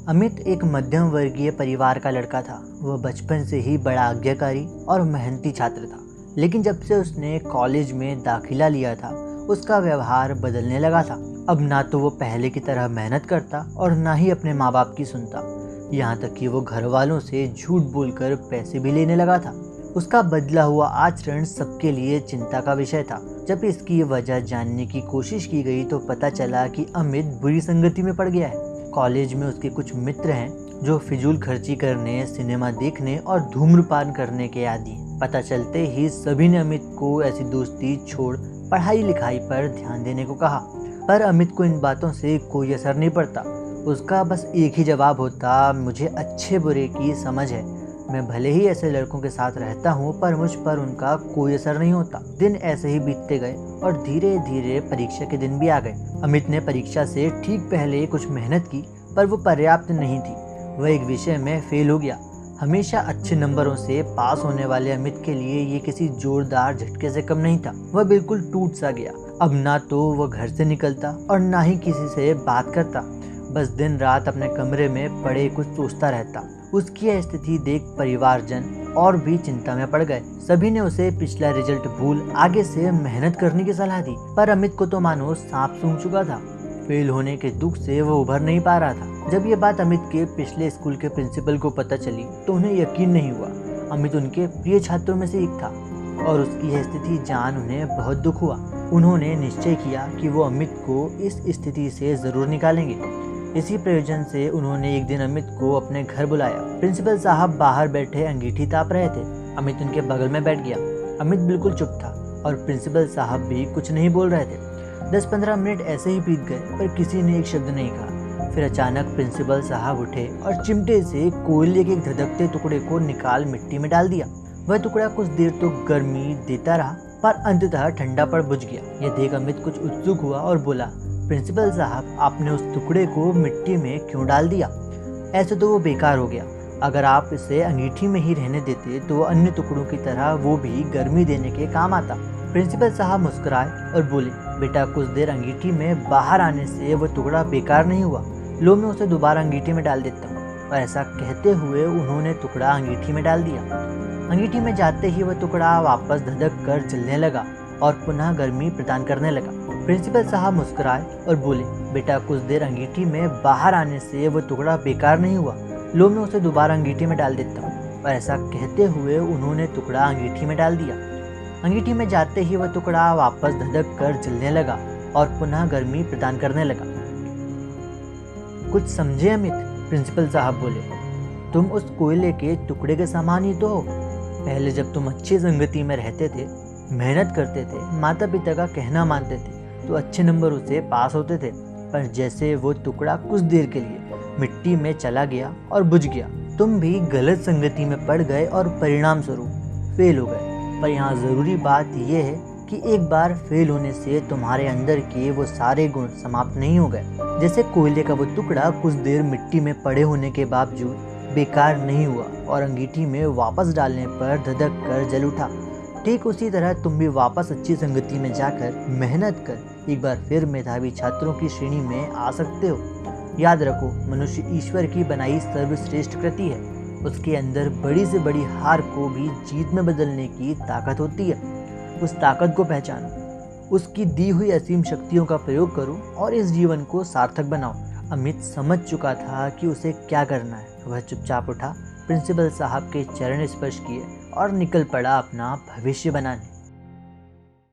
अमित एक मध्यम वर्गीय परिवार का लड़का था। वह बचपन से ही बड़ा आज्ञाकारी और मेहनती छात्र था। लेकिन जब से उसने कॉलेज में दाखिला लिया था, उसका व्यवहार बदलने लगा था। अब ना तो वो पहले की तरह मेहनत करता और ना ही अपने माँ बाप की सुनता। यहाँ तक कि वो घर वालों से झूठ बोलकर पैसे भी लेने लगा था। उसका बदला हुआ आचरण सबके लिए चिंता का विषय था। जब इसकी वजह जानने की कोशिश की गई तो पता चला कि अमित बुरी संगति में पड़ गया है। कॉलेज में उसके कुछ मित्र हैं जो फिजूल खर्ची करने, सिनेमा देखने और धूम्रपान करने के आदी हैं। पता चलते ही सभी ने अमित को ऐसी दोस्ती छोड़ पढ़ाई लिखाई पर ध्यान देने को कहा। पर अमित को इन बातों से कोई असर नहीं पड़ता। उसका बस एक ही जवाब होता, मुझे अच्छे बुरे की समझ है। मैं भले ही ऐसे लड़कों के साथ रहता हूँ पर मुझ पर उनका कोई असर नहीं होता। दिन ऐसे ही बीतते गए और धीरे धीरे परीक्षा के दिन भी आ गए। अमित ने परीक्षा से ठीक पहले कुछ मेहनत की पर वो पर्याप्त नहीं थी। वह एक विषय में फेल हो गया। हमेशा अच्छे नंबरों से पास होने वाले अमित के लिए ये किसी जोरदार झटके से कम नहीं था। वह बिल्कुल टूट सा गया। अब ना तो वह घर से निकलता और ना ही किसी से बात करता। बस दिन रात अपने कमरे में पड़े कुछ सोचता रहता। उसकी यह स्थिति देख परिवारजन और भी चिंता में पड़ गए। सभी ने उसे पिछला रिजल्ट भूल आगे से मेहनत करने की सलाह दी। पर अमित को तो मानो सांप सूंघ चुका था। फेल होने के दुख से वो उभर नहीं पा रहा था। जब ये बात अमित के पिछले स्कूल के प्रिंसिपल को पता चली तो उन्हें यकीन नहीं हुआ। अमित उनके प्रिय छात्रों में से एक था और उसकी यह स्थिति जान उन्हें बहुत दुख हुआ। उन्होंने निश्चय किया कि वो अमित को इस स्थिति से जरूर निकालेंगे। इसी प्रयोजन से उन्होंने एक दिन अमित को अपने घर बुलाया। प्रिंसिपल साहब बाहर बैठे अंगीठी ताप रहे थे। अमित उनके बगल में बैठ गया। अमित बिल्कुल चुप था और प्रिंसिपल साहब भी कुछ नहीं बोल रहे थे। 10-15 मिनट ऐसे ही बीत गए पर किसी ने एक शब्द नहीं कहा। फिर अचानक प्रिंसिपल साहब उठे और चिमटे से कोयले के धधकते टुकड़े को निकाल मिट्टी में डाल दिया। वह टुकड़ा कुछ देर तो गर्मी देता रहा पर अंततः ठंडा पड़ बुझ गया। यह देख अमित कुछ उत्सुक हुआ और बोला, प्रिंसिपल साहब, आपने उस टुकड़े को मिट्टी में क्यों डाल दिया? ऐसे तो वो बेकार हो गया। अगर आप इसे अंगीठी में ही रहने देते तो अन्य टुकड़ों की तरह वो भी गर्मी देने के काम आता। प्रिंसिपल साहब मुस्कुराए और बोले, बेटा, कुछ देर अंगीठी में बाहर आने से वो टुकड़ा बेकार नहीं हुआ। लो, मैं उसे दोबारा अंगीठी में डाल देता हूँ। और ऐसा कहते हुए उन्होंने टुकड़ा अंगीठी में डाल दिया। अंगीठी में जाते ही वह टुकड़ा वापस धधक कर जलने लगा और पुनः गर्मी प्रदान करने लगा। प्रिंसिपल साहब मुस्कुराए और बोले, बेटा, कुछ देर अंगीठी में बाहर आने से वो टुकड़ा बेकार नहीं हुआ। लो, मैं उसे दोबारा अंगीठी में डाल देता हूँ। और ऐसा कहते हुए उन्होंने टुकड़ा अंगीठी में डाल दिया। अंगीठी में जाते ही वह टुकड़ा वापस धधक कर जलने लगा और पुनः गर्मी प्रदान करने लगा। कुछ समझे अमित? प्रिंसिपल साहब बोले, तुम उस कोयले के टुकड़े के समान ही तो हो। पहले जब तुम अच्छी संगति में रहते थे, मेहनत करते थे, माता पिता का कहना मानते थे तो अच्छे नंबरों से पास होते थे। पर जैसे वो टुकड़ा कुछ देर के लिए मिट्टी में चला गया और बुझ गया, तुम भी गलत संगति में पड़ गए और परिणाम स्वरूप फेल हो गए। पर यहाँ ज़रूरी बात यह है कि एक बार फेल होने से तुम्हारे अंदर के वो सारे गुण समाप्त नहीं हो गए। जैसे कोयले का वो टुकड़ा कुछ देर मिट्टी में पड़े होने के बावजूद बेकार नहीं हुआ और अंगीठी में वापस डालने पर धधक कर जल उठा, ठीक उसी तरह तुम भी वापस अच्छी संगति में जाकर मेहनत कर एक बार फिर मेधावी छात्रों की श्रेणी में आ सकते हो। याद रखो, मनुष्य ईश्वर की बनाई सर्वश्रेष्ठ कृति है। उसके अंदर बड़ी से बड़ी हार को भी जीत में बदलने की ताकत होती है। उस ताकत को पहचानो, उसकी दी हुई असीम शक्तियों का प्रयोग करो और इस जीवन को सार्थक बनाओ। अमित समझ चुका था कि उसे क्या करना है। वह चुपचाप उठा, प्रिंसिपल साहब के चरण स्पर्श किए और निकल पड़ा अपना भविष्य बनाने।